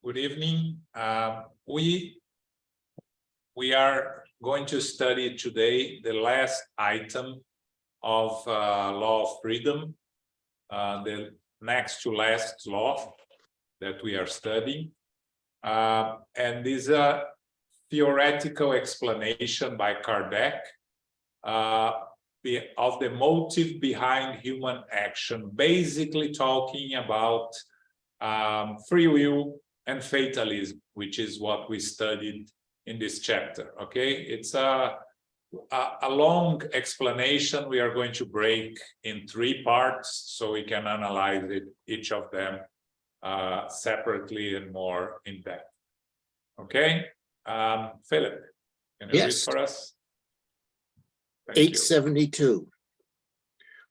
Good evening. We are going to study today the last item of law of freedom, the next to last law that we are studying. And this is a theoretical explanation by Kardec of the motive behind human action, basically talking about free will and fatalism, which is what we studied in this chapter. Okay, it's a long explanation. We are going to break in 3 parts so we can analyze each of them separately and more in depth. Okay, Philip, can you read for us? Thank 872. you.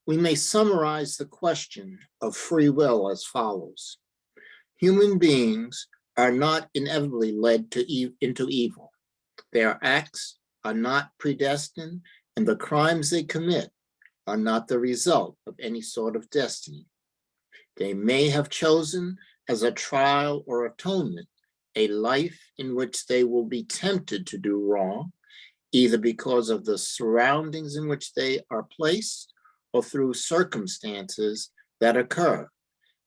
We may summarize the question of free will as follows. Human beings are not inevitably led into evil. Their acts are not predestined, and the crimes they commit are not the result of any sort of destiny. They may have chosen as a trial or atonement a life in which they will be tempted to do wrong, either because of the surroundings in which they are placed or through circumstances that occur.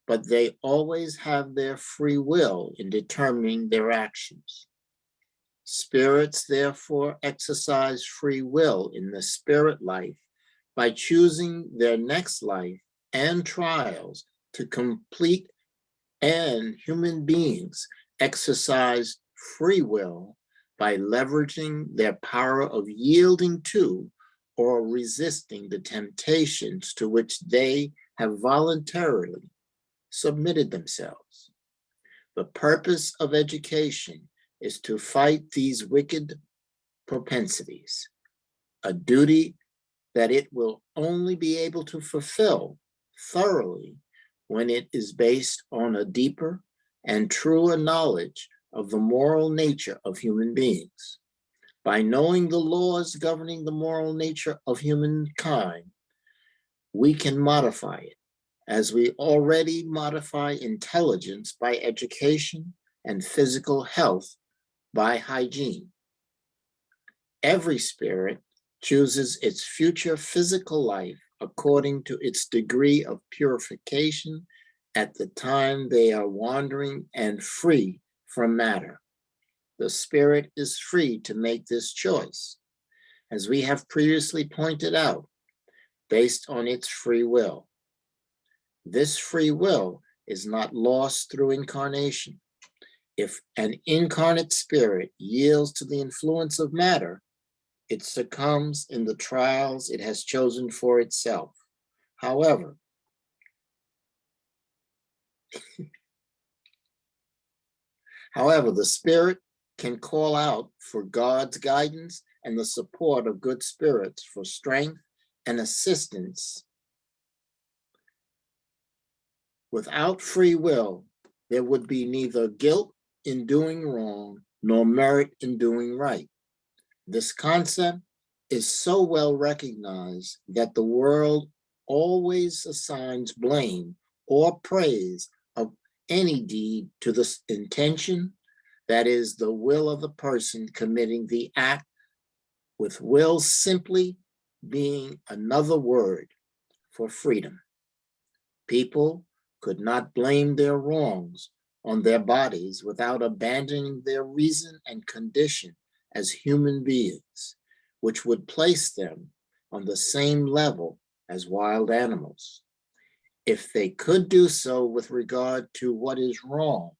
But they always have their free will in determining their actions. Spirits therefore exercise free will in the spirit life by choosing their next life and trials to complete, and human beings exercise free will by leveraging their power of yielding to or resisting the temptations to which they have voluntarily submitted themselves. The purpose of education is to fight these wicked propensities, a duty that it will only be able to fulfill thoroughly when it is based on a deeper and truer knowledge of the moral nature of human beings. By knowing the laws governing the moral nature of humankind, we can modify it, as we already modify intelligence by education and physical health by hygiene. Every spirit chooses its future physical life according to its degree of purification at the time they are wandering and free from matter. The spirit is free to make this choice, as we have previously pointed out, based on its free will. This free will is not lost through incarnation. If an incarnate spirit yields to the influence of matter, it succumbs in the trials it has chosen for itself. However, the spirit can call out for God's guidance and the support of good spirits for strength and assistance. Without free will, there would be neither guilt in doing wrong nor merit in doing right. This concept is so well recognized that the world always assigns blame or praise of any deed to the intention, that is, the will of the person committing the act, with will simply being another word for freedom. People could not blame their wrongs on their bodies without abandoning their reason and condition as human beings, which would place them on the same level as wild animals. If they could do so with regard to what is wrong,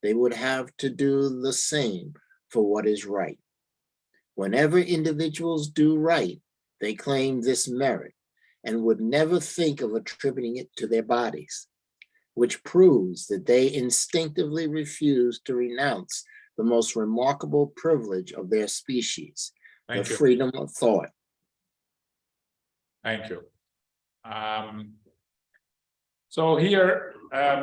they would have to do the same for what is right. Whenever individuals do right, they claim this merit and would never think of attributing it to their bodies, which proves that they instinctively refuse to renounce the most remarkable privilege of their species, the freedom of thought. Thank you. So here,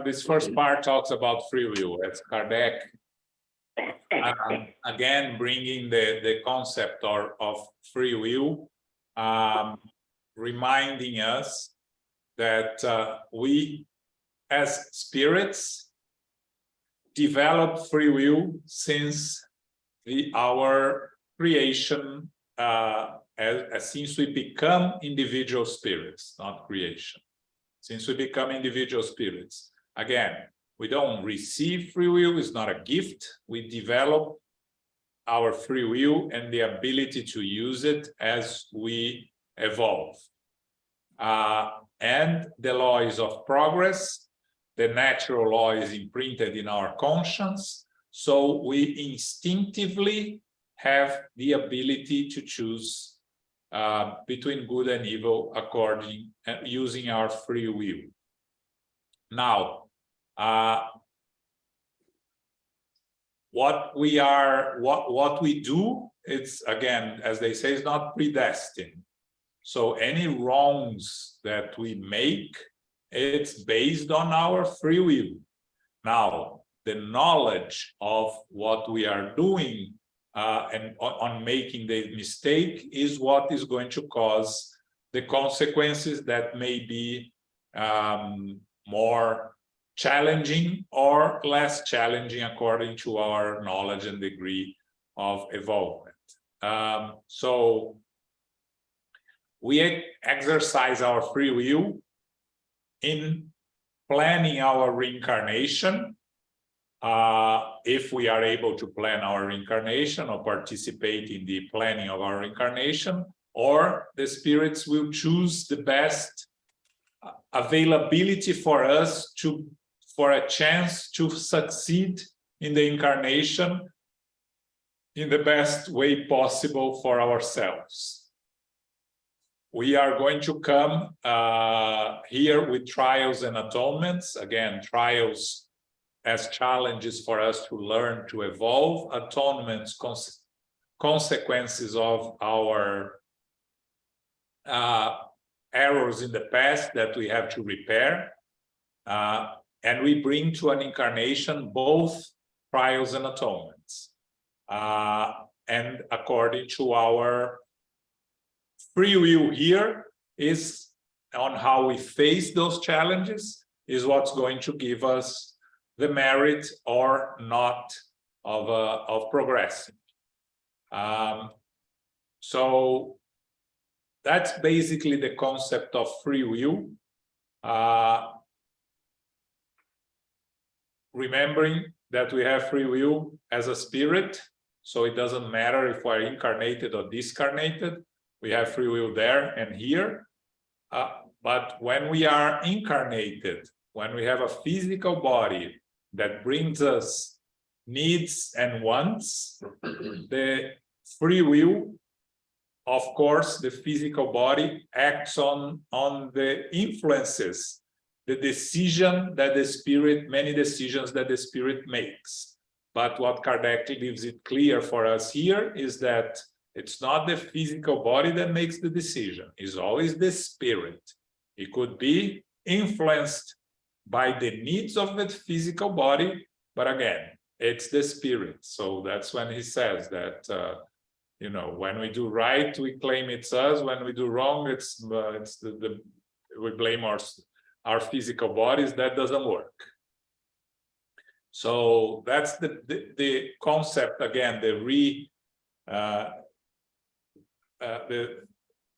this first part talks about free will. It's Kardec, again, bringing the concept of free will, reminding us that we, as spirits, developed free will since our creation, since we become individual spirits, not creation. Since we become individual spirits. Again, we don't receive free will, it's not a gift. We develop our free will and the ability to use it as we evolve. And the laws of progress, the natural law is imprinted in our conscience, so we instinctively have the ability to choose between good and evil using our free will. Now, what we do, it's, again, as they say, is not predestined. So any wrongs that we make, it's based on our free will. Now, the knowledge of what we are doing and on making the mistake is what is going to cause the consequences that may be more challenging or less challenging according to our knowledge and degree of evolvement. So we exercise our free will in planning our reincarnation, if we are able to plan our reincarnation or participate in the planning of our reincarnation, or the spirits will choose the best availability for us for a chance to succeed in the incarnation in the best way possible for ourselves. We are going to come here with trials and atonements. Again, trials as challenges for us to learn to evolve, atonements, consequences of our errors in the past that we have to repair. And we bring to an incarnation both trials and atonements. And according to our free will here is on how we face those challenges is what's going to give us the merit or not of progressing. So that's basically the concept of free will. Remembering that we have free will as a spirit, so it doesn't matter if we're incarnated or discarnated. We have free will there and here. But when we are incarnated, when we have a physical body that brings us needs and wants, the free will, of course, the physical body acts on the influences, the decision that the spirit, many decisions that the spirit makes. But what Kardec leaves it clear for us here is that it's not the physical body that makes the decision. It's always the spirit. It could be influenced by the needs of the physical body, but again, it's the spirit. So that's when he says that, you know, when we do right, we claim it's us. When we do wrong, we blame our physical bodies. That doesn't work. So that's the concept again.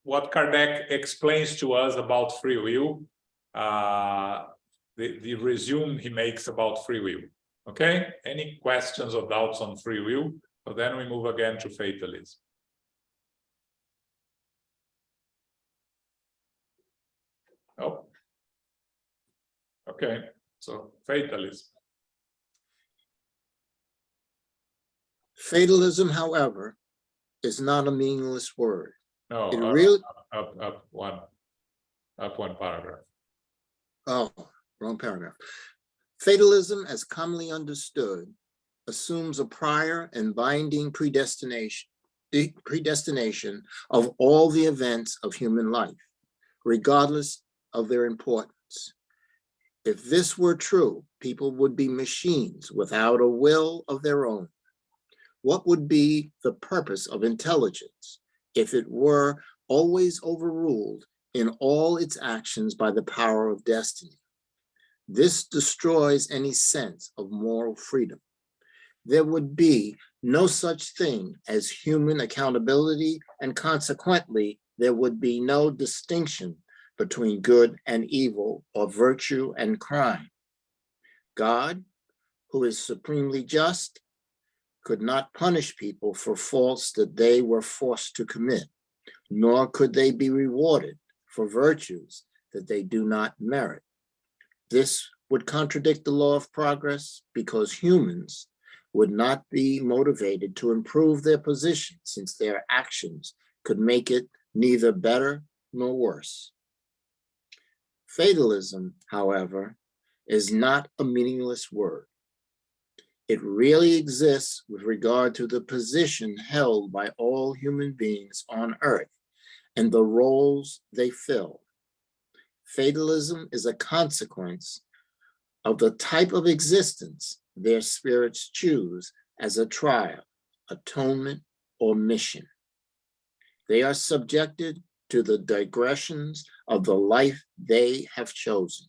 What Kardec explains to us about free will, the resume he makes about free will. Okay, any questions or doubts on free will? So then we move again to fatalism. Oh, okay, so fatalism. Fatalism, however, is not a meaningless word. No, It really up one paragraph. Oh, wrong paragraph. Fatalism, as commonly understood, assumes a prior and binding predestination of all the events of human life, regardless of their importance. If this were true, people would be machines without a will of their own. What would be the purpose of intelligence if it were always overruled in all its actions by the power of destiny? This destroys any sense of moral freedom. There would be no such thing as human accountability, and consequently, there would be no distinction between good and evil or virtue and crime. God, who is supremely just, could not punish people for faults that they were forced to commit, nor could they be rewarded for virtues that they do not merit. This would contradict the law of progress because humans would not be motivated to improve their position since their actions could make it neither better nor worse. Fatalism, however, is not a meaningless word. It really exists with regard to the position held by all human beings on earth and the roles they fill. Fatalism is a consequence of the type of existence their spirits choose as a trial, atonement, or mission. They are subjected to the digressions of the life they have chosen,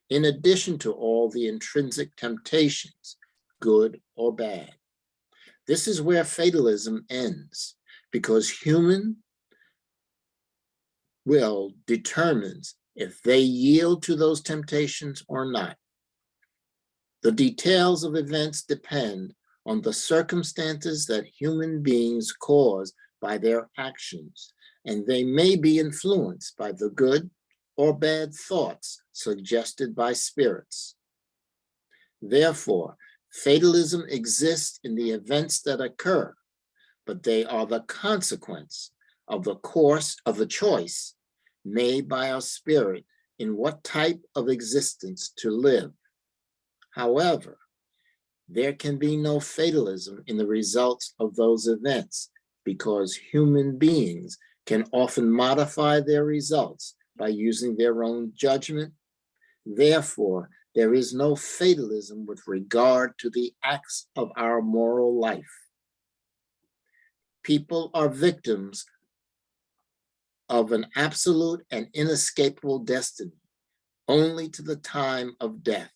in addition to all the intrinsic temptations, good or bad. This is where fatalism ends, because human will determines if they yield to those temptations or not. The details of events depend on the circumstances that human beings cause by their actions, and they may be influenced by the good or bad thoughts suggested by spirits. Therefore, fatalism exists in the events that occur, but they are the consequence of the course of the choice made by our spirit in what type of existence to live. However, there can be no fatalism in the results of those events because human beings can often modify their results by using their own judgment. Therefore, there is no fatalism with regard to the acts of our moral life. People are victims of an absolute and inescapable destiny only to the time of death.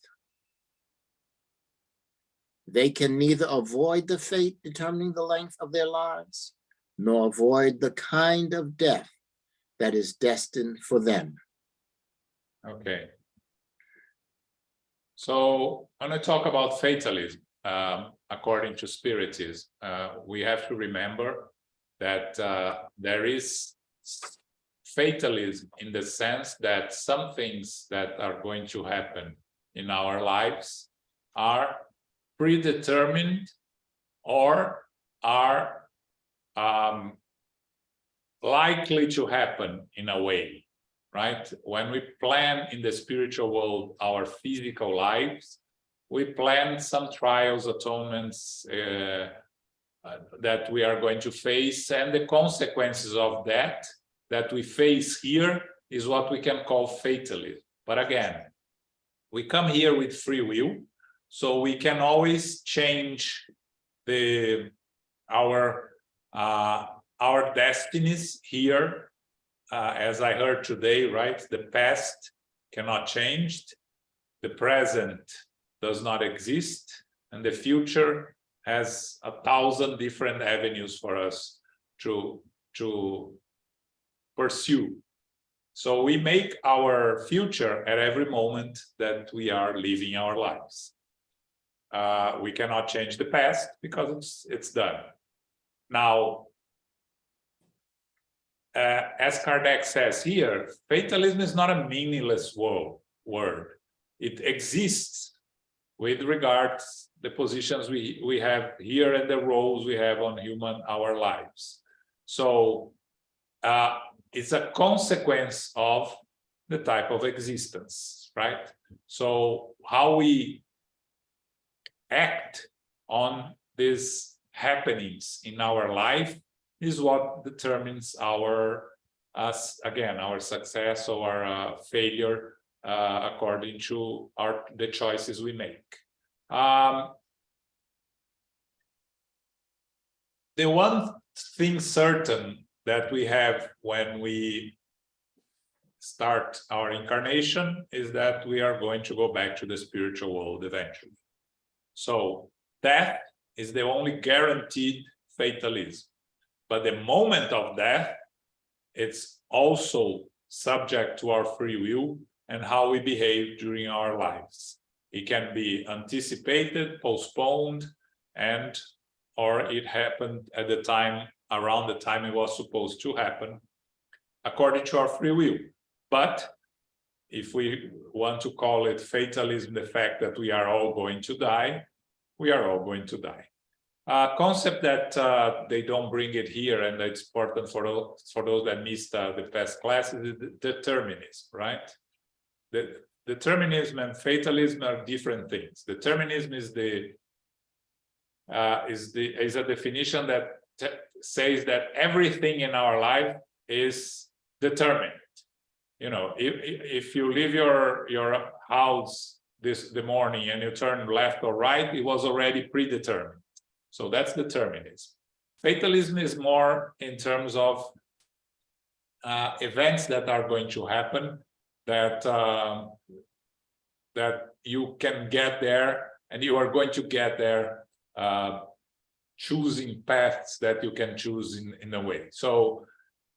They can neither avoid the fate determining the length of their lives, nor avoid the kind of death that is destined for them. Okay. So when I talk about fatalism, according to Spiritism, we have to remember that there is fatalism in the sense that some things that are going to happen in our lives are predetermined or are likely to happen in a way, right? When we plan in the spiritual world our physical lives, we plan some trials, atonements that we are going to face, and the consequences of that we face here is what we can call fatalism. But again, we come here with free will, so we can always change our destinies here. As I heard today, right? The past cannot change, the present does not exist, and the future has 1,000 different avenues for us to pursue. So we make our future at every moment that we are living our lives. We cannot change the past because it's done. Now, as Kardec says here, fatalism is not a meaningless word. It exists with regards the positions we have here and the roles we have on our lives. So it's a consequence of the type of existence, right? So how we act on these happenings in our life is what determines our success or our failure according to the choices we make. The one thing certain that we have when we start our incarnation is that we are going to go back to the spiritual world eventually. So death is the only guaranteed fatalism. But the moment of death, it's also subject to our free will and how we behave during our lives. It can be anticipated, postponed, and or it happened at the time, around the time it was supposed to happen, according to our free will. But if we want to call it fatalism, the fact that we are all going to die, we are all going to die. A concept that they don't bring it here, and it's important for those that missed the past classes, is determinism, right? The determinism and fatalism are different things. Determinism is a definition that says that everything in our life is determined. You know, if you leave your house the morning and you turn left or right, it was already predetermined. So that's determinism. Fatalism is more in terms of events that are going to happen, that you can get there, and you are going to get there choosing paths that you can choose in a way. So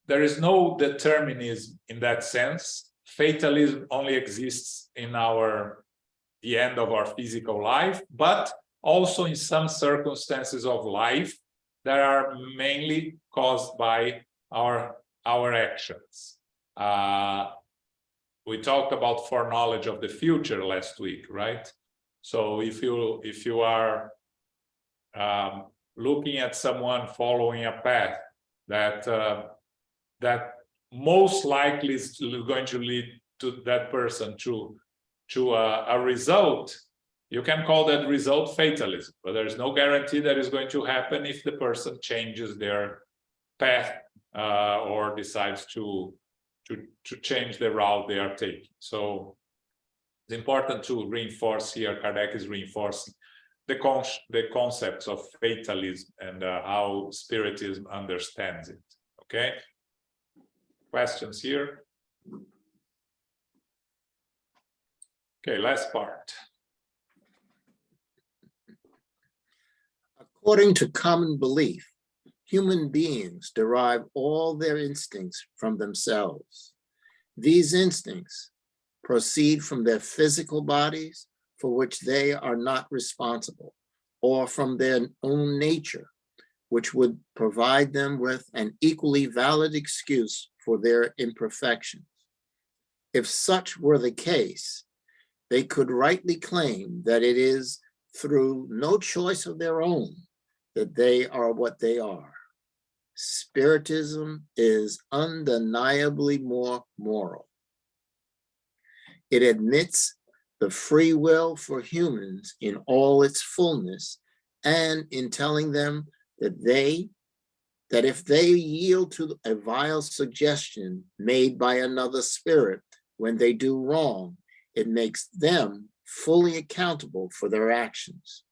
there is no determinism in that sense. Fatalism only exists in the end of our physical life, but also in some circumstances of life that are mainly caused by our actions. We talked about foreknowledge of the future last week, right? So if you are looking at someone following a path that most likely is going to lead to that person to a result, you can call that result fatalism, but there's no guarantee that is going to happen if the person changes their path or decides to change the route they are taking. So it's important to reinforce here, Kardec is reinforcing the concepts of fatalism and how Spiritism understands it. Okay? Questions here? Okay, last part. According to common belief, human beings derive all their instincts from themselves. These instincts proceed from their physical bodies, for which they are not responsible, or from their own nature, which would provide them with an equally valid excuse for their imperfections. If such were the case, they could rightly claim that it is through no choice of their own that they are what they are. Spiritism is undeniably more moral. It admits the free will for humans in all its fullness, and in telling them that if they yield to a vile suggestion made by another spirit when they do wrong, it makes them fully accountable for their actions.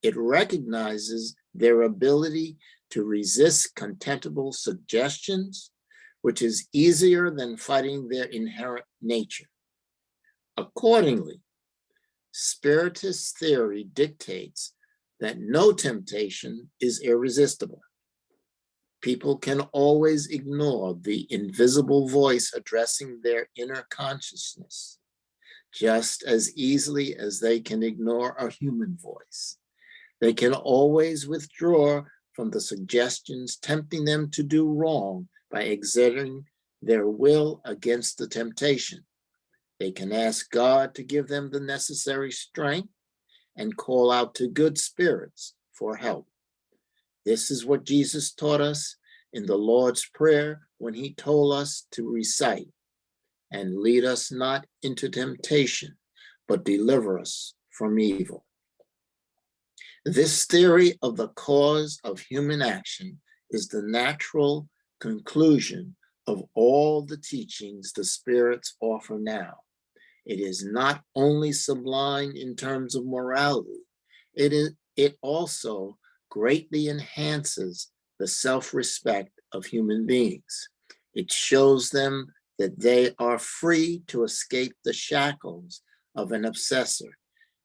It recognizes their ability to resist contemptible suggestions, which is easier than fighting their inherent nature. Accordingly, Spiritist theory dictates that no temptation is irresistible. People can always ignore the invisible voice addressing their inner consciousness, just as easily as they can ignore a human voice. They can always withdraw from the suggestions tempting them to do wrong by exerting their will against the temptation. They can ask God to give them the necessary strength and call out to good spirits for help. This is what Jesus taught us in the Lord's Prayer when he told us to recite, "And lead us not into temptation, but deliver us from evil." This theory of the cause of human action is the natural conclusion of all the teachings the spirits offer now. It is not only sublime in terms of morality, it also greatly enhances the self-respect of human beings. It shows them that they are free to escape the shackles of an obsessor,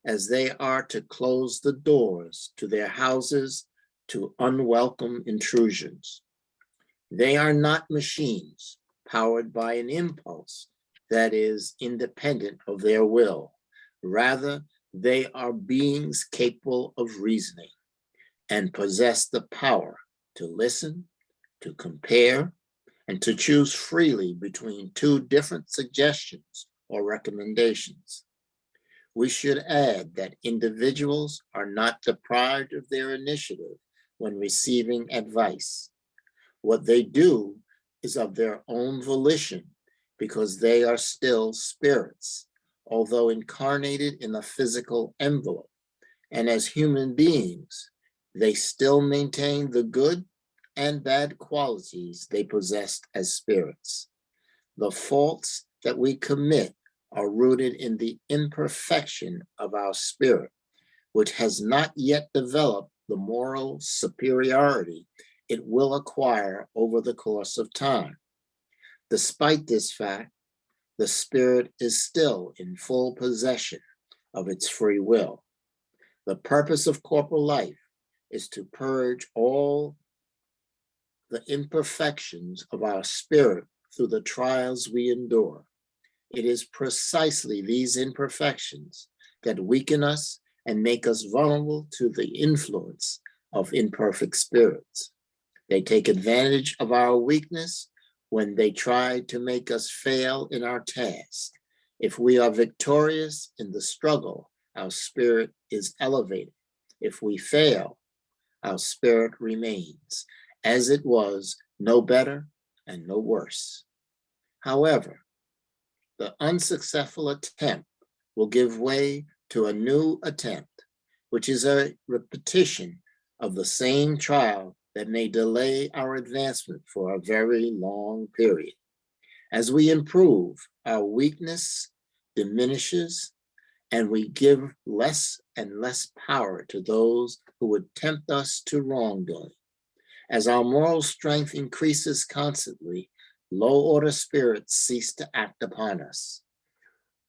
as they are to close the doors to their houses to unwelcome intrusions. They are not machines powered by an impulse that is independent of their will. Rather, they are beings capable of reasoning and possess the power to listen, to compare, and to choose freely between two different suggestions or recommendations. We should add that individuals are not deprived of their initiative when receiving advice. What they do is of their own volition because they are still spirits, although incarnated in a physical envelope. And as human beings, they still maintain the good and bad qualities they possessed as spirits. The faults that we commit are rooted in the imperfection of our spirit, which has not yet developed the moral superiority it will acquire over the course of time. Despite this fact, the spirit is still in full possession of its free will. The purpose of corporal life is to purge all the imperfections of our spirit through the trials we endure. It is precisely these imperfections that weaken us and make us vulnerable to the influence of imperfect spirits. They take advantage of our weakness when they try to make us fail in our task. If we are victorious in the struggle, our spirit is elevated. If we fail, our spirit remains as it was, no better and no worse. However, the unsuccessful attempt will give way to a new attempt, which is a repetition of the same trial that may delay our advancement for a very long period. As we improve, our weakness diminishes and we give less and less power to those who would tempt us to wrongdoing. As our moral strength increases constantly, low-order spirits cease to act upon us.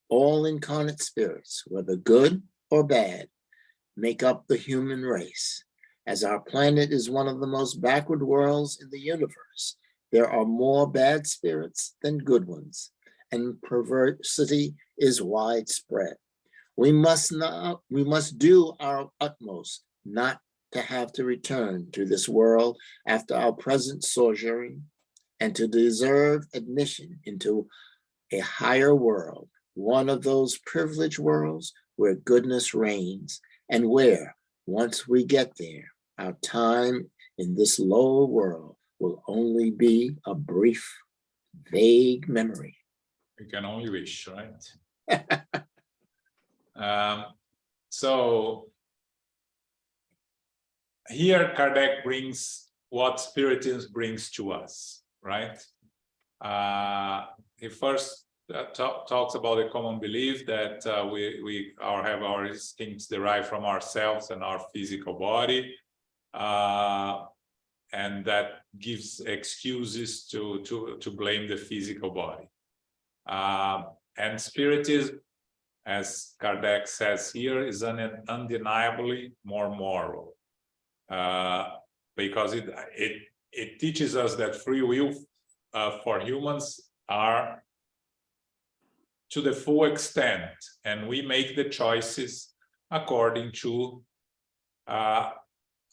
All incarnate spirits, whether good or bad, make up the human race. As our planet is one of the most backward worlds in the universe, there are more bad spirits than good ones, and perversity is widespread. We must do our utmost not to have to return to this world after our present sojourn, and to deserve admission into a higher world, one of those privileged worlds where goodness reigns, and where, once we get there, our time in this lower world will only be a brief, vague memory. We can only wish, right? So here Kardec brings what Spiritism brings to us, right? He first talks about the common belief that we have our instincts derived from ourselves and our physical body, and that gives excuses to blame the physical body. And Spiritism, as Kardec says here, is undeniably more moral, because it teaches us that free will for humans are to the full extent, and we make the choices according to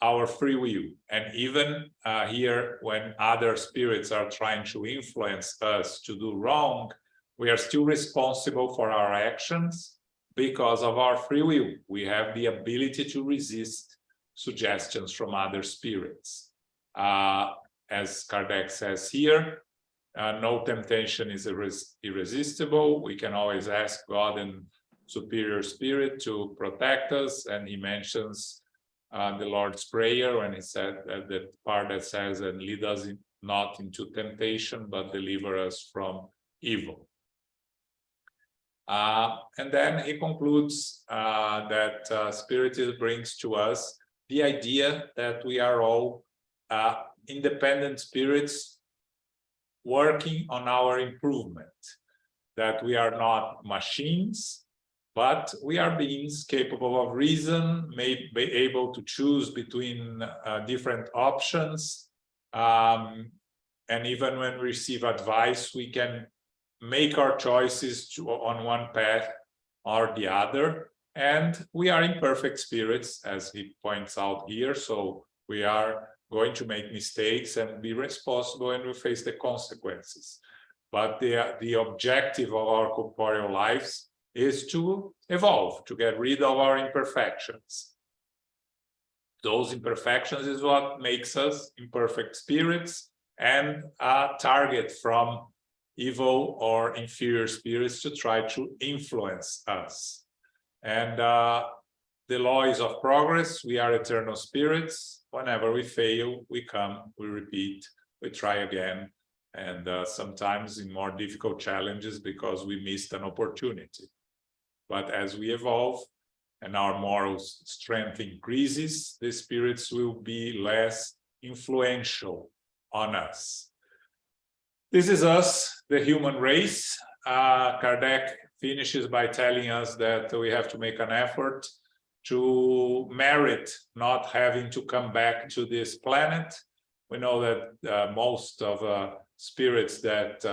our free will. And even here, when other spirits are trying to influence us to do wrong, we are still responsible for our actions because of our free will. We have the ability to resist suggestions from other spirits. As Kardec says here, no temptation is irresistible. We can always ask God and superior spirit to protect us. And he mentions the Lord's Prayer when he said the part that says, and lead us not into temptation, but deliver us from evil. And then he concludes that Spiritism brings to us the idea that we are all independent spirits working on our improvement, that we are not machines, but we are beings capable of reason, may be able to choose between different options. And even when we receive advice, we can make our choices on one path or the other. And we are imperfect spirits, as he points out here. So we are going to make mistakes and be responsible, and we face the consequences. But the objective of our corporeal lives is to evolve, to get rid of our imperfections. Those imperfections is what makes us imperfect spirits and a target from evil or inferior spirits to try to influence us. And the law is of progress. We are eternal spirits. Whenever we fail, we come, we repeat, we try again. And sometimes in more difficult challenges because we missed an opportunity. But as we evolve and our moral strength increases, the spirits will be less influential on us. This is us, the human race. Kardec finishes by telling us that we have to make an effort to merit not having to come back to this planet. We know that most of spirits that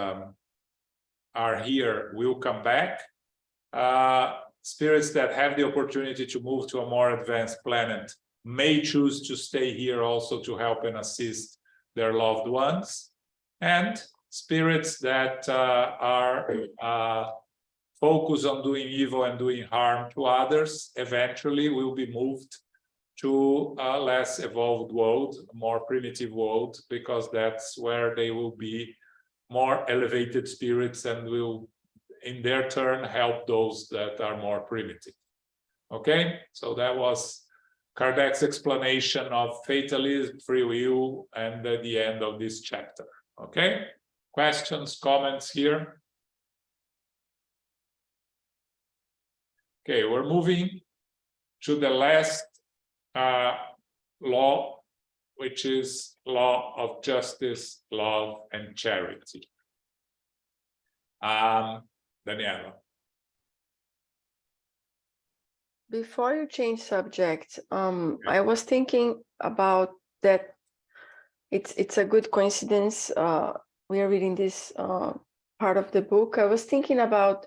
are here will come back. Spirits that have the opportunity to move to a more advanced planet may choose to stay here also to help and assist their loved ones. And spirits that are focused on doing evil and doing harm to others eventually will be moved to a less evolved world, a more primitive world, because that's where they will be more elevated spirits and will, in their turn, help those that are more primitive. Okay, so that was Kardec's explanation of fatalism, free will, and at the end of this chapter. Okay, questions, comments here? Okay, we're moving to the last law, which is law of justice, love, and charity. Daniela. Before you change subject, I was thinking about that. It's a good coincidence. We are reading this part of the book. I was thinking about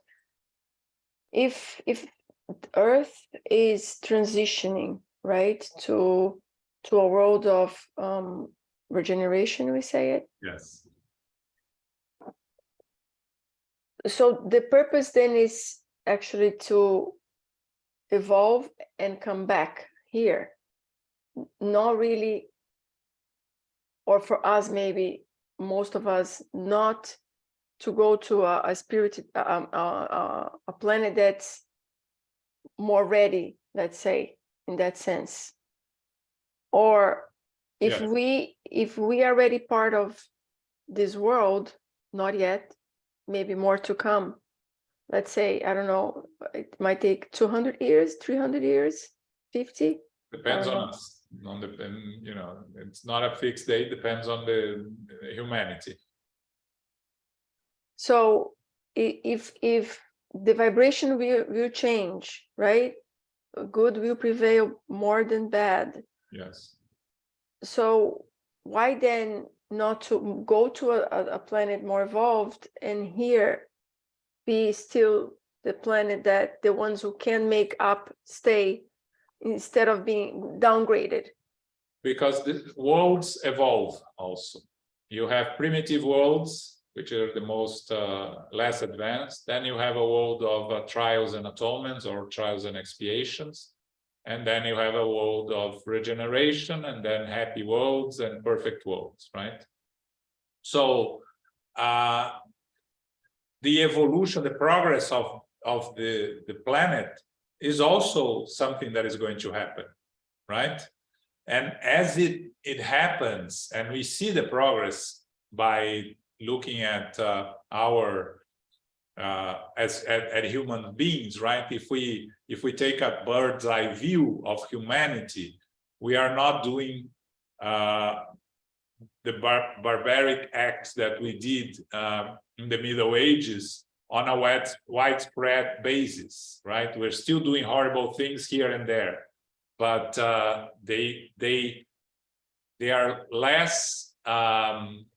if Earth is transitioning, right, to a world of regeneration, we say it. Yes. So the purpose then is actually to evolve and come back here, not really, or for us maybe, most of us, not to go to a spirit, a planet that's more ready, let's say, in that sense. Or if we are already part of this world, not yet, maybe more to come. Let's say, I don't know, it might take 200 years, 300 years, 50. Depends on us. You know, it's not a fixed date, depends on the humanity. So if the vibration will change, right? Good will prevail more than bad. Yes. So why then not to go to a planet more evolved and here be still the planet that the ones who can make up stay instead of being downgraded? Because the worlds evolve also. You have primitive worlds, which are the most less advanced. Then you have a world of trials and atonements, or trials and expiations. And then you have a world of regeneration, and then happy worlds and perfect worlds, right? So the evolution, the progress of the planet is also something that is going to happen, right? And as it happens, and we see the progress by looking at our at human beings, right? If we take a bird's eye view of humanity, we are not doing barbaric acts that we did in the Middle Ages on a widespread basis, right? We're still doing horrible things here and there, but they are less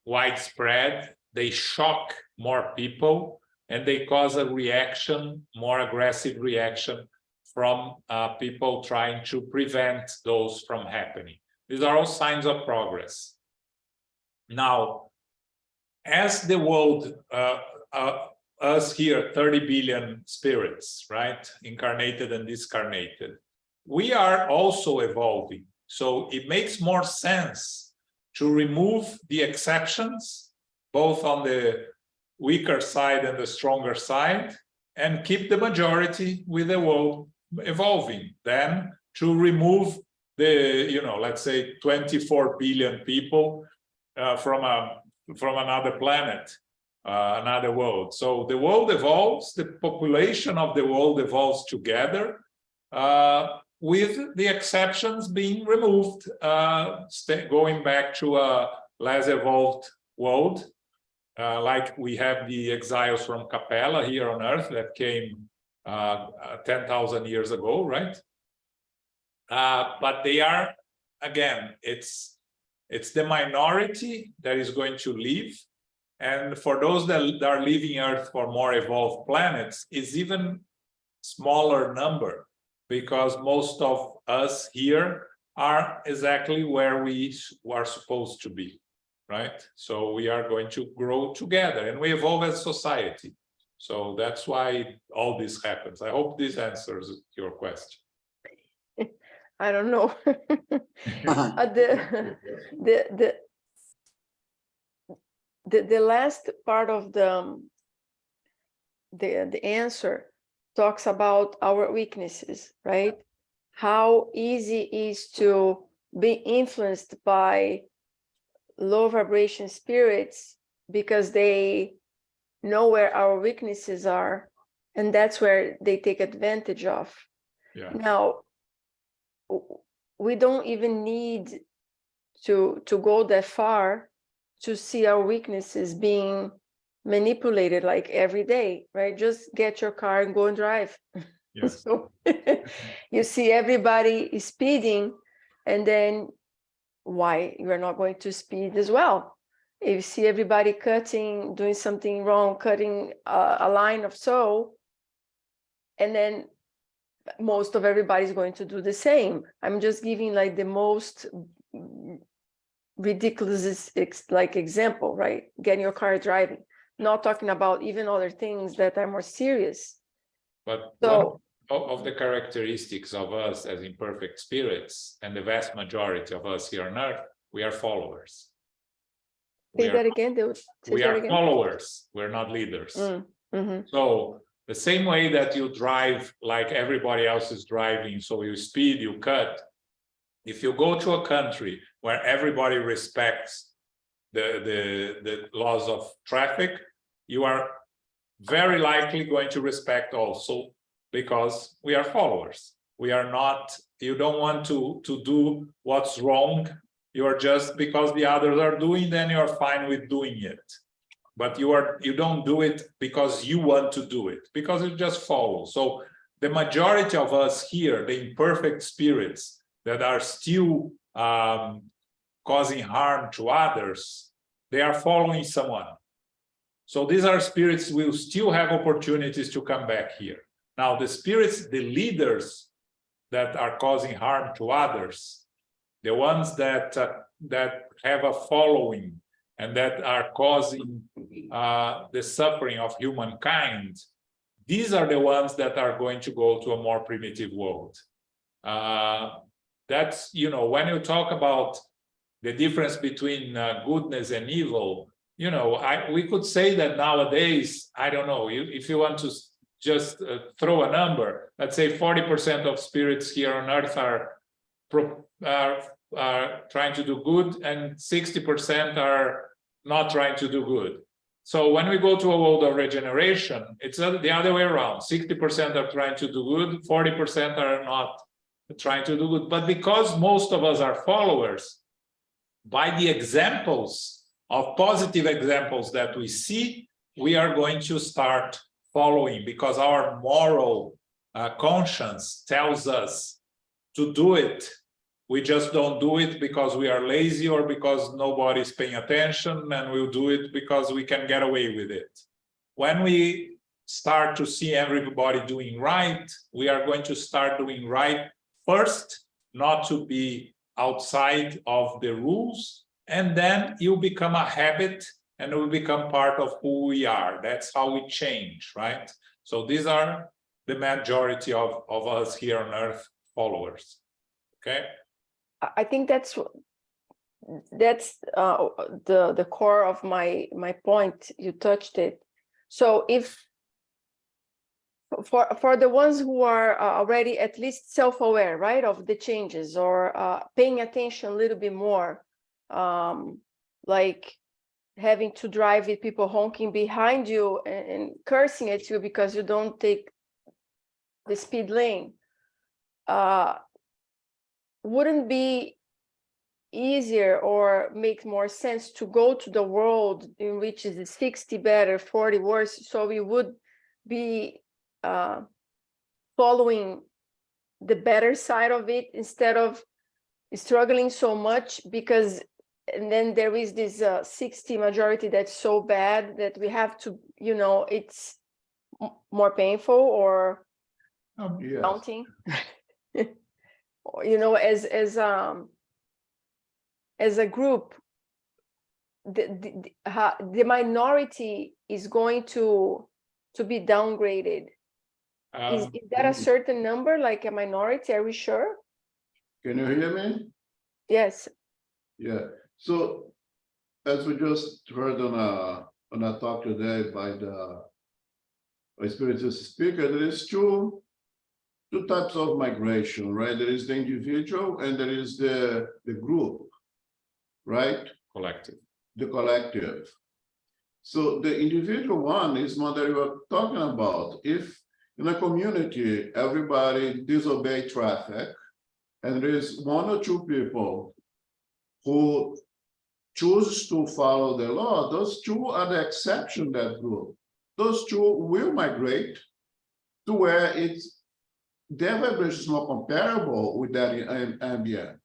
widespread. They shock more people, and they cause a reaction, more aggressive reaction from people trying to prevent those from happening. These are all signs of progress. Now, as the world, us here, 30 billion spirits, right? Incarnated and discarnated, we are also evolving. So it makes more sense to remove the exceptions, both on the weaker side and the stronger side, and keep the majority with the world evolving, than to remove the, let's say 24 billion people from another planet, another world. So the world evolves, the population of the world evolves together, with the exceptions being removed, going back to a less evolved world, like we have the exiles from Capella here on Earth that came 10,000 years ago, right? But they are, again, it's the minority that is going to leave. And for those that are leaving Earth for more evolved planets, is even smaller number, because most of us here are exactly where we are supposed to be, right? So we are going to grow together, and we evolve as society. So that's why all this happens. I hope this answers your question. I don't know. The last part of the answer talks about our weaknesses, right? How easy it is to be influenced by low vibration spirits because they know where our weaknesses are, and that's where they take advantage of. Yeah. Now, we don't even need to go that far to see our weaknesses being manipulated like every day, right? Just get your car and go and drive. Yes. So you see everybody speeding, and then why you are not going to speed as well? If you see everybody cutting, doing something wrong, cutting a line of so, and then most of everybody is going to do the same. I'm just giving like the most ridiculous like example, right? Getting your car driving, not talking about even other things that are more serious. But so one of the characteristics of us as imperfect spirits, and the vast majority of us here on Earth, we are followers. Say that again. We are followers. We're not leaders. Mm-hmm. So the same way that you drive like everybody else is driving, so you speed, you cut. If you go to a country where everybody respects the laws of traffic, you are very likely going to respect also, because we are followers. We are not, you don't want to do what's wrong. You're just, because the others are doing, then you're fine with doing it. But you don't do it because you want to do it, because you just follow. So the majority of us here, the imperfect spirits that are still causing harm to others, they are following someone. So these are spirits will still have opportunities to come back here. Now the spirits, the leaders that are causing harm to others, the ones that have a following and that are causing the suffering of humankind, these are the ones that are going to go to a more primitive world. That's, when you talk about the difference between goodness and evil, we could say that nowadays, I don't know, if you want to just throw a number, let's say 40% of spirits here on Earth are trying to do good, and 60% are not trying to do good. So when we go to a world of regeneration, it's the other way around. 60% are trying to do good, 40% are not trying to do good. But because most of us are followers, by the examples of positive examples that we see, we are going to start following, because our moral conscience tells us to do it. We just don't do it because we are lazy or because nobody's paying attention, and we'll do it because we can get away with it. When we start to see everybody doing right, we are going to start doing right first, not to be outside of the rules, and then you become a habit and it will become part of who we are. That's how we change, right? So these are the majority of us here on Earth followers, okay? I think that's the core of my point. You touched it. So if for the ones who are already at least self-aware, right, of the changes, or paying attention a little bit more, like having to drive with people honking behind you and cursing at you because you don't take the speed lane, wouldn't be easier or make more sense to go to the world in which is 60 better, 40 worse, so we would be following the better side of it instead of struggling so much? Because and then there is this 60 majority that's so bad that we have to, it's more painful or Yes. daunting. As a group, the minority is going to be downgraded. Is that a certain number, like a minority? Are we sure? Can you hear me? Yes. Yeah. So as we just heard on a talk today by the spiritual speaker, there is two types of migration, right? There is the individual and there is the group, right? Collective. The collective. So the individual one is one that we were talking about. If in a community, everybody disobey traffic, and there is one or two people who choose to follow the law, those two are the exception, that group. Those two will migrate to where their vibration is more comparable with that ambient.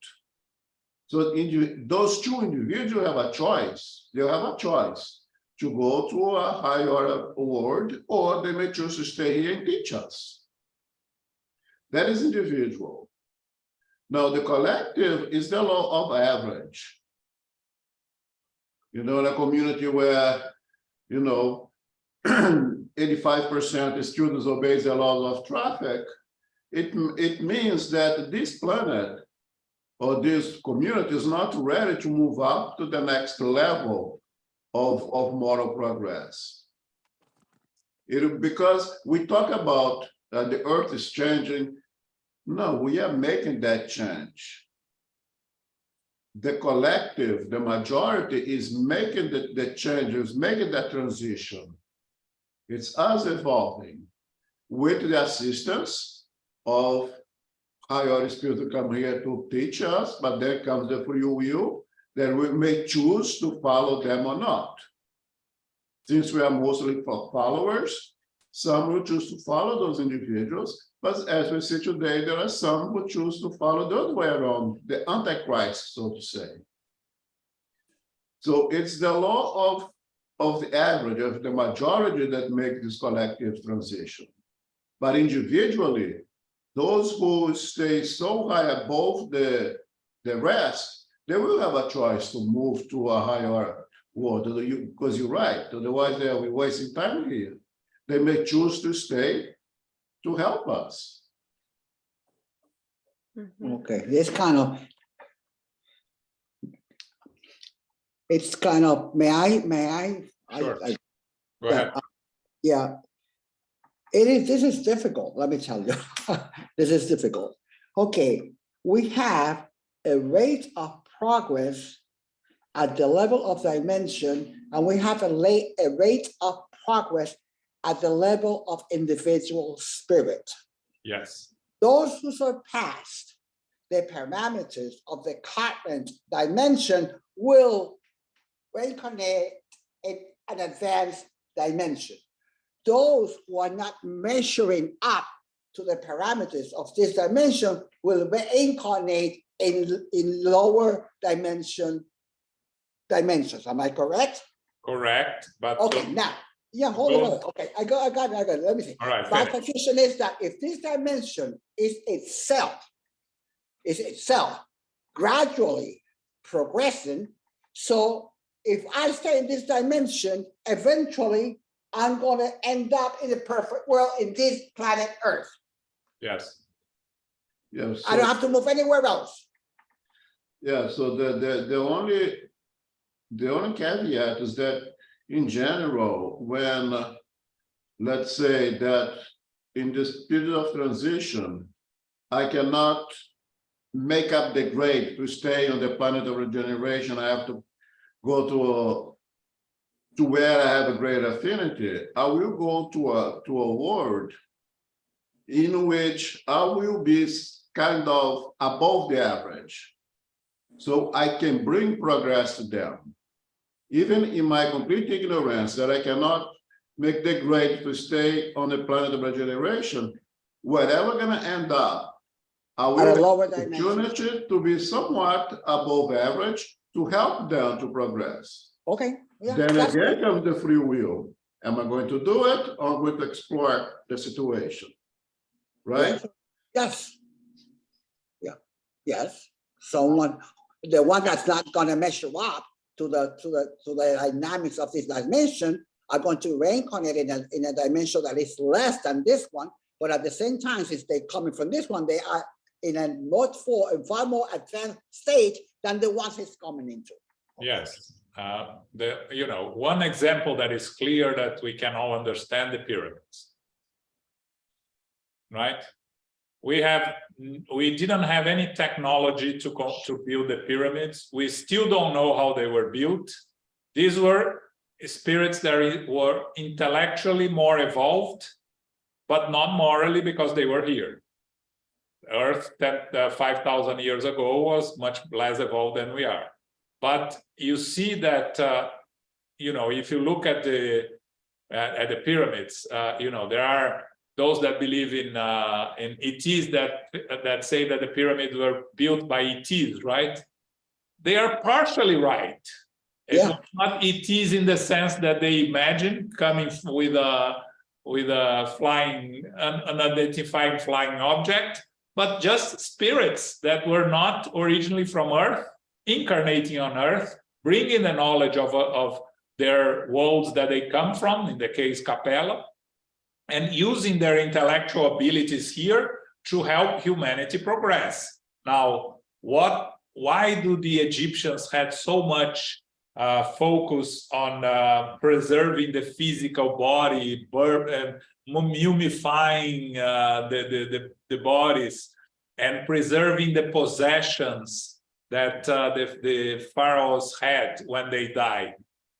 So those two individuals have a choice. They have a choice to go to a higher world, or they may choose to stay here and teach us. That is individual. Now, the collective is the law of average. In a community where, 85% of students obey the laws of traffic, it means that this planet or this community is not ready to move up to the next level of moral progress. Because we talk about the earth is changing. No, we are making that change. The collective, the majority is making the changes, making that transition. It's us evolving with the assistance of higher spirit to come here to teach us, but then comes the free will that we may choose to follow them or not. Since we are mostly followers, some will choose to follow those individuals, but as we see today, there are some who choose to follow the other way around, the Antichrist, so to say. So it's the law of the average, of the majority, that make this collective transition. But individually, those who stay so high above the rest, they will have a choice to move to a higher world, because you're right, otherwise they will be wasting time here. They may choose to stay to help us. Mhm. Okay, it's kind of, may I? Sure. Go Yeah, ahead. Yeah, this is difficult, let me tell you. This is difficult. Okay, we have a rate of progress at the level of dimension, and we have a rate of progress at the level of individual spirit. Yes. Those who surpassed the parameters of the current dimension will reincarnate in an advanced dimension. Those who are not measuring up to the parameters of this dimension will reincarnate in lower dimensions. Am I correct? Correct, but Okay, now, yeah, hold on. Okay, I got it. Let me see. all right, My finish. position is that if this dimension is itself gradually progressing, so if I stay in this dimension, eventually I'm going to end up in a perfect world in this planet Earth. Yes. Yeah, I don't so, have to move anywhere else. yeah, so the only caveat is that in general, when let's say that in this period of transition, I cannot make up the grade to stay on the planet of regeneration. I have to go to where I have a great affinity. I will go to a world in which I will be kind of above the average. So I can bring progress to them. Even in my complete ignorance that I cannot make the grade to stay on the planet of regeneration, wherever I'm gonna end up, I will At a have lower the dimension. opportunity to be somewhat above average to help them to progress. Okay, yeah, Then that's again good. comes the free will. Am I going to do it or I'm going to explore the situation? Right? Yes. Yeah, yes. Someone, the one that's not gonna measure up to the dynamics of this dimension are going to reincarnate in a dimension that is less than this one, but at the same time, since they're coming from this one, they are in a far more advanced stage than the ones it's coming into. Yes. One example that is clear that we can all understand the pyramids, right? We didn't have any technology to build the pyramids. We still don't know how they were built. These were spirits that were intellectually more evolved, but not morally, because they were here. Earth that 5,000 years ago was much less evolved than we are. But you see that if you look at the pyramids, there are those that believe in ETs that say that the pyramids were built by ETs, right? They are partially right. It's not ETs in the sense that they imagine coming with a flying, unidentified flying object, but just spirits that were not originally from Earth, incarnating on Earth, bringing the knowledge of their worlds that they come from, in the case Capella, and using their intellectual abilities here to help humanity progress. Now, why do the Egyptians have so much focus on preserving the physical body, mummifying the bodies, and preserving the possessions that the pharaohs had when they died?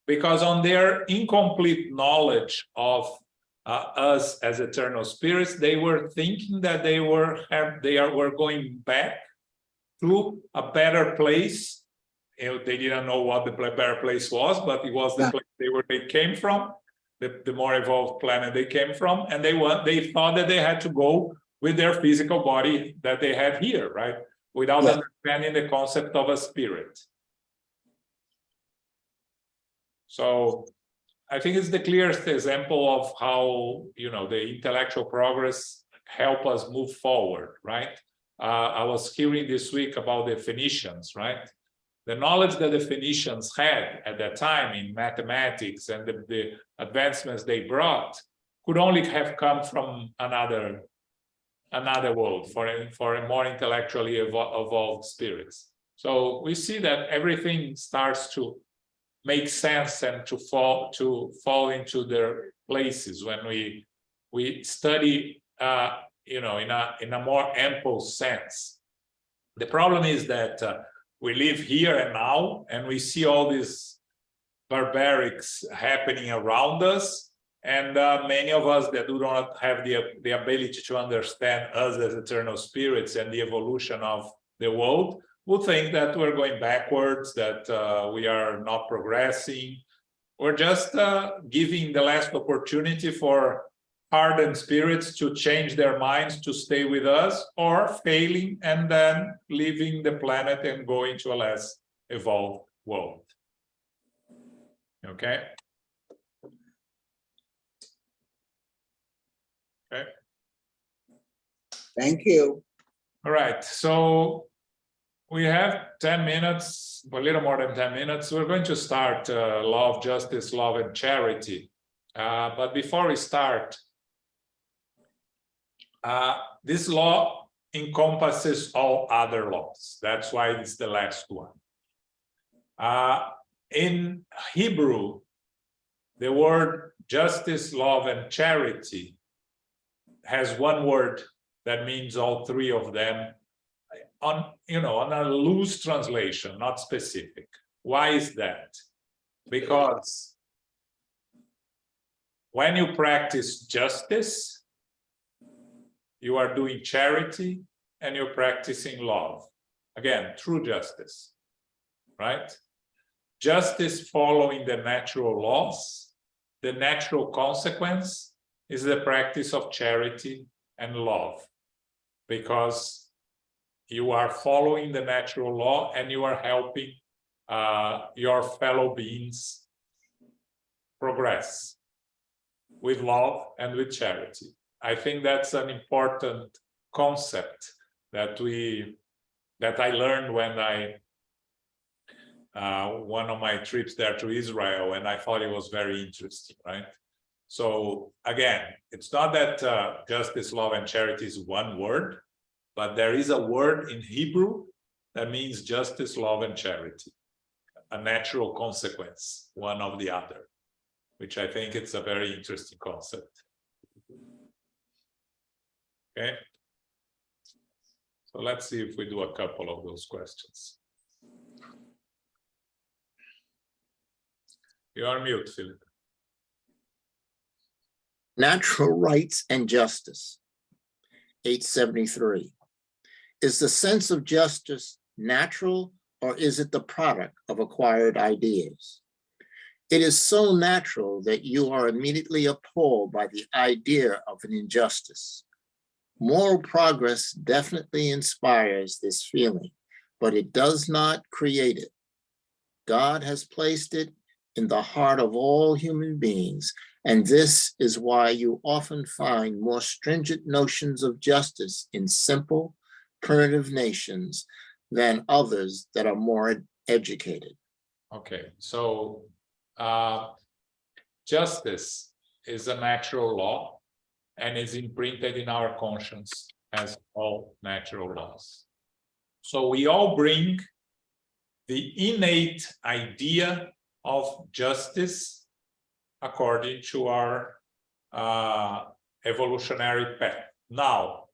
Because on their incomplete knowledge of us as eternal spirits, they were thinking that they were going back to a better place. They didn't know what the better place was, but it was the place they came from, the more evolved planet they came from, and they thought that they had to go with their physical body that they had here, right? Without understanding the concept of a spirit. So I think it's the clearest example of how the intellectual progress help us move forward, right? I was hearing this week about the Phoenicians, right? The knowledge that the Phoenicians had at that time in mathematics and the advancements they brought could only have come from another world, for a more intellectually evolved spirits. So we see that everything starts to make sense and to fall into their places when we study in a more ample sense. The problem is that we live here and now, and we see all these barbarics happening around us, and many of us that do not have the ability to understand us as eternal spirits and the evolution of the world will think that we're going backwards, that we are not progressing. We're just giving the last opportunity for hardened spirits to change their minds to stay with us, or failing and then leaving the planet and going to a less evolved world. Okay? Okay. Thank you. All right, so we have 10 minutes, a little more than 10 minutes. We're going to start love, justice, love, and charity. But before we start, this law encompasses all other laws. That's why it's the last one. In Hebrew, the word justice, love, and charity has one word that means all three of them, on a loose translation, not specific. Why is that? Because when you practice justice, you are doing charity and you're practicing love. Again, true justice, right? Justice following the natural laws, the natural consequence is the practice of charity and love, because you are following the natural law and you are helping your fellow beings progress with love and with charity. I think that's an important concept that I learned when one of my trips there to Israel, and I thought it was very interesting, right? So again, it's not that justice, love, and charity is one word, but there is a word in Hebrew that means justice, love, and charity, a natural consequence, one of the other, which I think it's a very interesting concept. Okay, so let's see if we do a couple of those questions. You are mute, Philip. Natural rights and justice, 873. Is the sense of justice natural, or is it the product of acquired ideas? It is so natural that you are immediately appalled by the idea of an injustice. Moral progress definitely inspires this feeling, but it does not create it. God has placed it in the heart of all human beings, and this is why you often find more stringent notions of justice in simple, primitive nations than others that are more educated. Okay, so justice is a natural law and is imprinted in our conscience as all natural laws. So we all bring the innate idea of justice according to our evolutionary path. Now,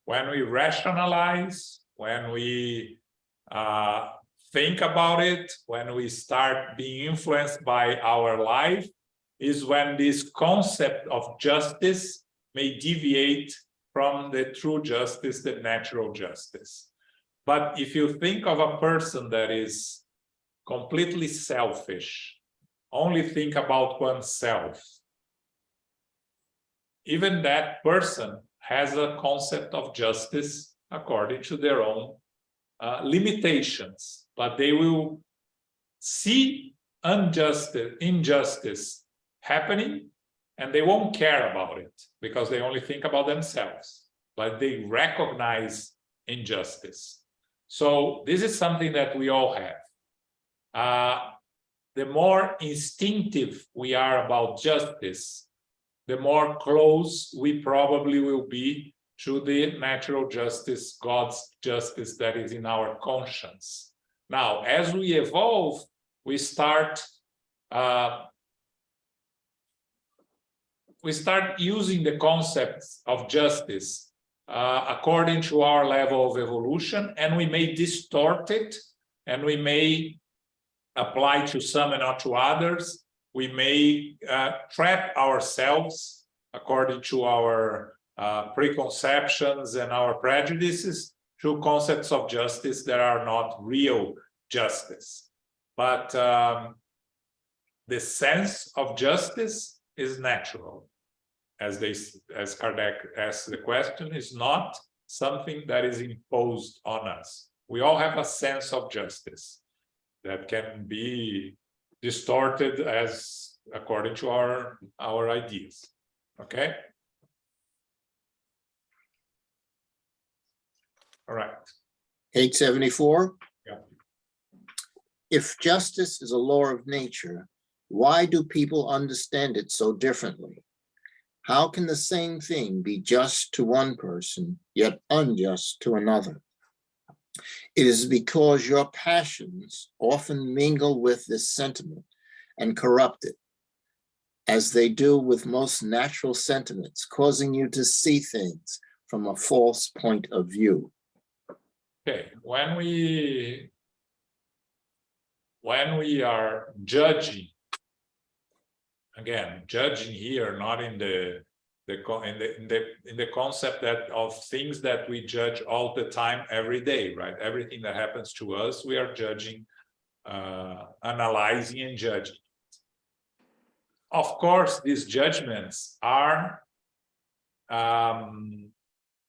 when we rationalize, when we think about it, when we start being influenced by our life, is when this concept of justice may deviate from the true justice, the natural justice. But if you think of a person that is completely selfish, only think about oneself, even that person has a concept of justice according to their own limitations, but they will see injustice happening and they won't care about it because they only think about themselves, but they recognize injustice. So this is something that we all have. The more instinctive we are about justice, the more close we probably will be to the natural justice, God's justice that is in our conscience. Now, as we evolve, we start using the concepts of justice according to our level of evolution, and we may distort it, and we may apply to some and not to others. We may trap ourselves according to our preconceptions and our prejudices two concepts of justice that are not real justice. But the sense of justice is natural. As Kardec asked the question, is not something that is imposed on us. We all have a sense of justice that can be distorted as according to our ideas. Okay? All right. 874. Yeah. If justice is a law of nature, why do people understand it so differently? How can the same thing be just to one person, yet unjust to another? It is because your passions often mingle with this sentiment and corrupt it, as they do with most natural sentiments, causing you to see things from a false point of view. Okay, when we are judging, again, judging here, not in the concept that of things that we judge all the time, every day, right? Everything that happens to us, we are judging, analyzing and judging. Of course, these judgments are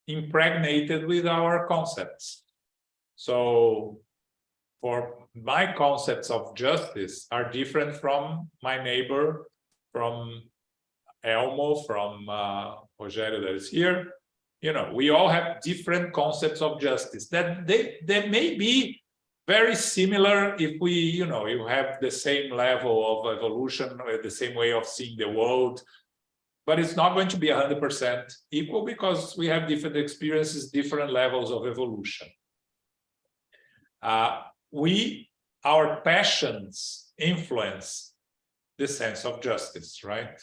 impregnated with our concepts. So for my concepts of justice are different from my neighbor, from Elmo, from Rogério that is here. You know, we all have different concepts of justice that they may be very similar if we, you know, you have the same level of evolution, the same way of seeing the world, but it's not going to be 100% equal because we have different experiences, different levels of evolution. Our passions influence the sense of justice, right?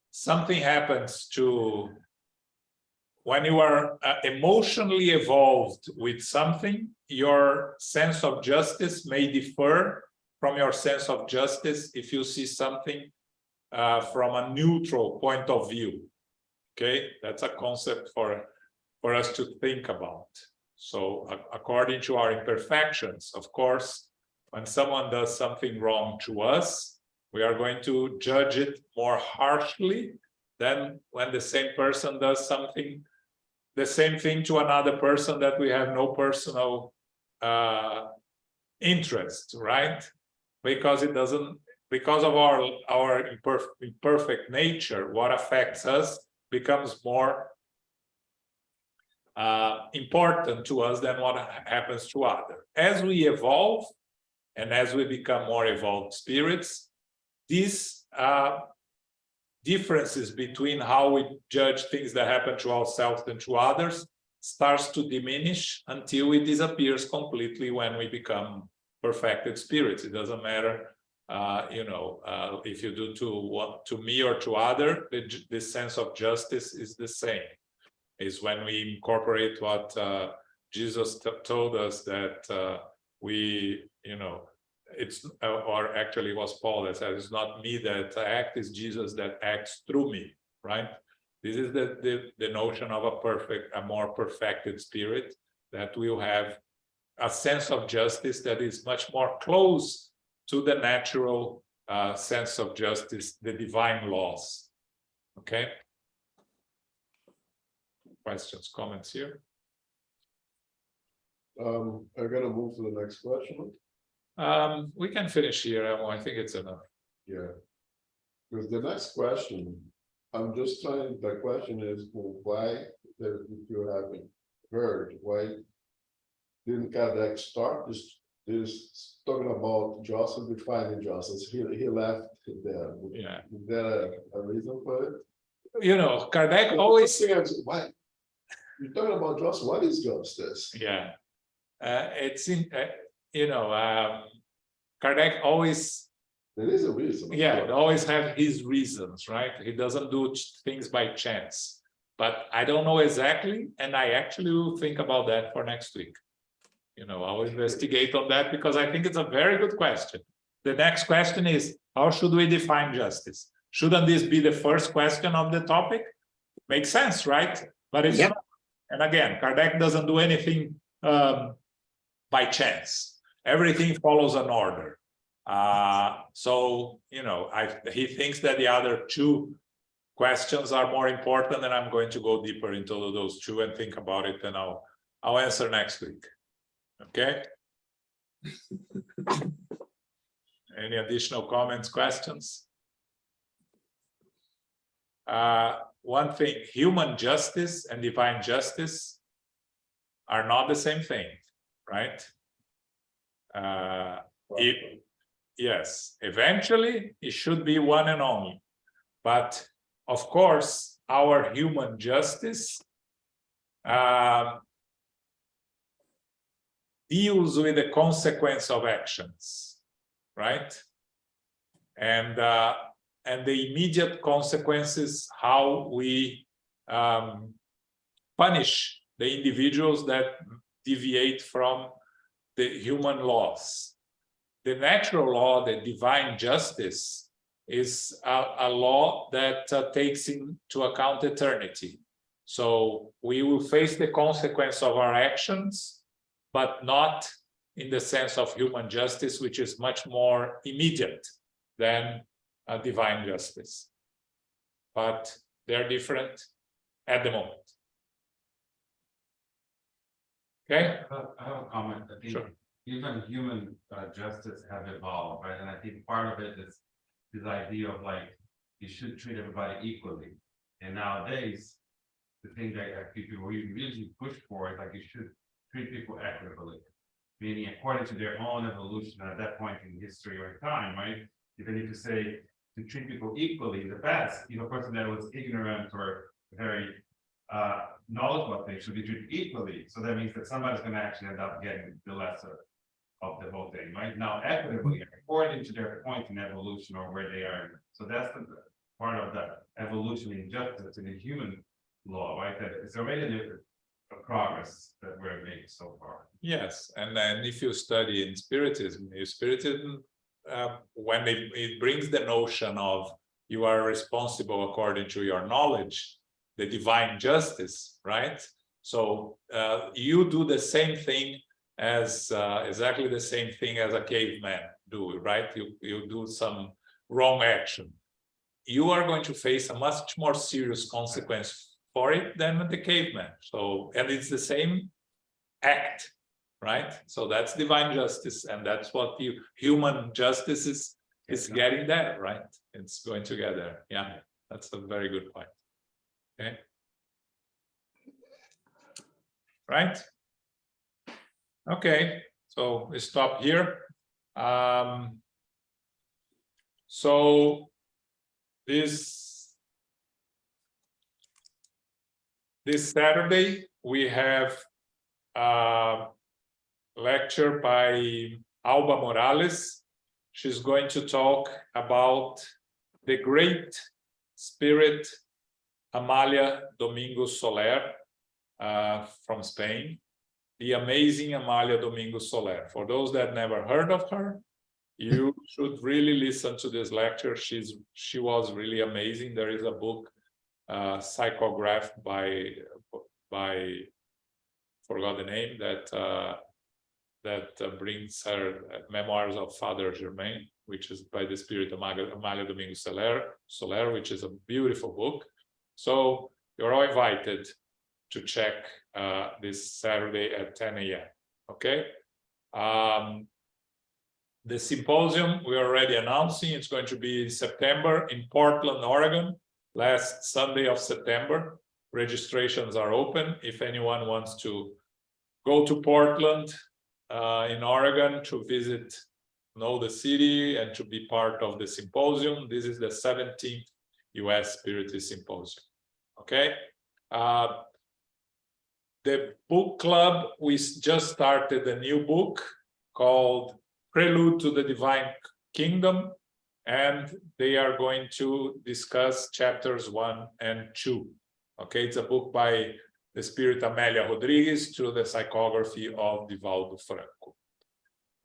Something happens to, when you are emotionally evolved with something, your sense of justice may differ from your sense of justice if you see something from a neutral point of view. Okay, that's a concept for us to think about. So according to our imperfections, of course, when someone does something wrong to us, we are going to judge it more harshly than when the same person does something, the same thing to another person that we have no personal interest, right? Because it doesn't, because of our imperfect nature, what affects us becomes more important to us than what happens to others. As we evolve and as we become more evolved spirits, these differences between how we judge things that happen to ourselves and to others starts to diminish until it disappears completely when we become perfected spirits. It doesn't matter, you know, if you do to me or to other, the sense of justice is the same. Is when we incorporate what Jesus told us that we, you know, it's, or actually it was Paul that said, it's not me that act, it's Jesus that acts through me, right? This is the notion of a more perfected spirit that will have a sense of justice that is much more close to the natural sense of justice, the divine laws. Okay? Questions, comments here? I'm gonna move to the next question. We can finish here. I think it's enough. Yeah. Because the next question, I'm just trying, the question is, well, why, if you haven't heard, why didn't Kardec start this talking about justice, defining justice? He left it there. Yeah. Is there a reason for it? You know, Kardec always says, why? You're talking about justice, what is justice? yeah. It's in, you know, Kardec always, There is a reason. yeah, always have his reasons, right? He doesn't do things by chance. But I don't know exactly, and I actually will think about that for next week. You know, I'll investigate on that because I think it's a very good question. The next question is, how should we define justice? Shouldn't this be the first question of the topic? Makes sense, right? But it's not. And again, Kardec doesn't do anything by chance. Everything follows an order. So, you know, he thinks that the other two questions are more important, and I'm going to go deeper into those two and think about it, and I'll answer next week. Okay. Any additional comments, questions? One thing, human justice and divine justice are not the same thing, right? Yes, eventually it should be one and only. But of course, our human justice deals with the consequence of actions, right? And the immediate consequences, how we punish the individuals that deviate from the human laws. The natural law, the divine justice, is a law that takes into account eternity. So we will face the consequence of our actions, but not in the sense of human justice, which is much more immediate than divine justice. But they're different at the moment. Okay? I have a comment. I think Sure. even human justice have evolved, right? And I think part of it is this idea of like, you should treat everybody equally. And nowadays, the thing that people really push for is like, you should treat people equitably, meaning according to their own evolution at that point in history or time, right? Even if you say to treat people equally in the past, you know, a person that was ignorant or very knowledgeable about things should be treated equally. So that means that somebody's going to actually end up getting the lesser of the whole thing, right? Now, equitably, according to their point in evolution or where they are. So that's the part of the evolution in justice in the human law, right? That it's already a progress that we're making so far. Yes, and then if you study in Spiritism, when it brings the notion of you are responsible according to your knowledge, the divine justice, right? So you do the same thing as exactly the same thing as a caveman do, right? You do some wrong action. You are going to face a much more serious consequence for it than the caveman. So, and it's the same act, right? So that's divine justice, and that's what human justice is getting there, right? It's going together. Yeah, that's a very good point. Okay. Right. Okay, so we stop here. So this Saturday we have a lecture by Alba Morales. She's going to talk about the great spirit Amalia Domingo Soler from Spain, the amazing Amalia Domingo Soler. For those that never heard of her, you should really listen to this lecture. She was really amazing. There is a book psychographed by forgot the name, that brings her Memoirs of Father Germain, which is by the spirit of Amalia Domingo Soler, which is a beautiful book. So you're all invited to check this Saturday at 10 a.m. Okay. The symposium we're already announcing, it's going to be in September in Portland, Oregon, last Sunday of September. Registrations are open. If anyone wants to go to Portland in Oregon to visit, know the city, and to be part of the symposium, this is the 17th US Spiritist Symposium. Okay. The book club, we just started a new book called Prelude to the Divine Kingdom, and they are going to discuss chapters 1 and 2. Okay, it's a book by the spirit Amélia Rodrigues through the psychography of Divaldo Franco.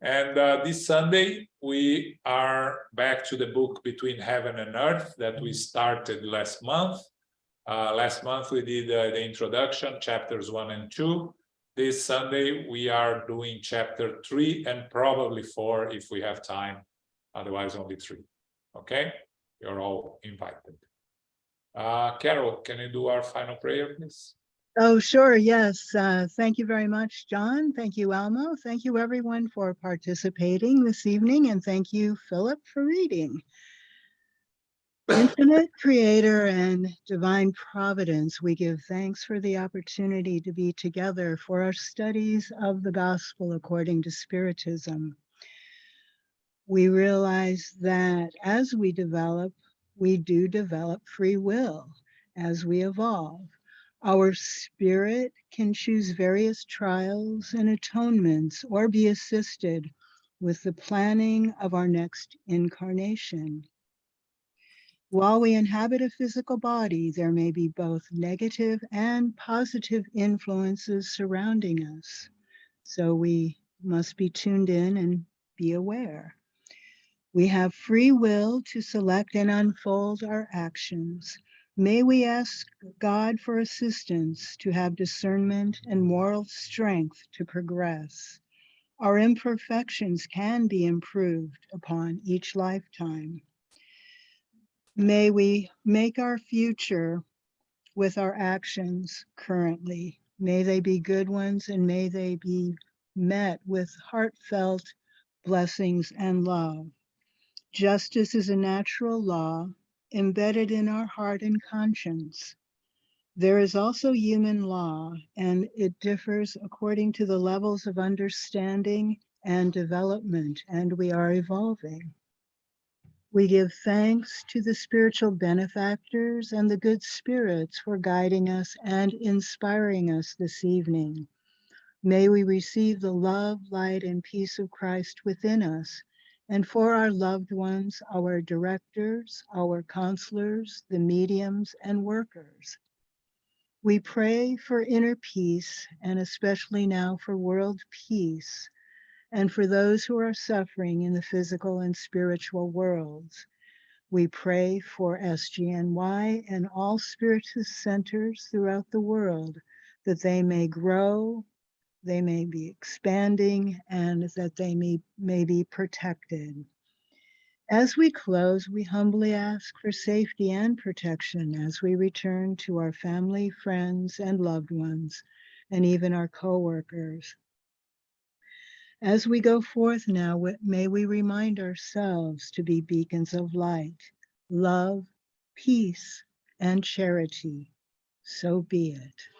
And this Sunday, we are back to the book Between Heaven and Earth that we started last month. Last month, we did the introduction, chapters 1 and 2. this Sunday, we are doing chapter 3 and probably 4 if we have time, otherwise only 3. Okay, you're all invited. Carol, can you do our final prayer, please? Oh, sure, yes. Thank you very much, John. Thank you, Elmo. Thank you, everyone, for participating this evening, and thank you, Philip, for reading. Infinite Creator and Divine Providence, we give thanks for the opportunity to be together for our studies of the Gospel according to Spiritism. We realize that as we do develop free will as we evolve. Our spirit can choose various trials and atonements or be assisted with the planning of our next incarnation. While we inhabit a physical body, there may be both negative and positive influences surrounding us. So we must be tuned in and be aware. We have free will to select and unfold our actions. May we ask God for assistance to have discernment and moral strength to progress. Our imperfections can be improved upon each lifetime. May we make our future with our actions currently. May they be good ones and may they be met with heartfelt blessings and love. Justice is a natural law embedded in our heart and conscience. There is also human law, and it differs according to the levels of understanding and development, and we are evolving. We give thanks to the spiritual benefactors and the good spirits for guiding us and inspiring us this evening. May we receive the love, light, and peace of Christ within us, and for our loved ones, our directors, our counselors, the mediums, and workers. We pray for inner peace, and especially now for world peace, and for those who are suffering in the physical and spiritual worlds. We pray for SGNY and all spiritist centers throughout the world, that they may grow, they may be expanding, and that they may be protected. As we close, we humbly ask for safety and protection as we return to our family, friends, and loved ones, and even our co-workers. As we go forth now, may we remind ourselves to be beacons of light, love, peace, and charity. So be it.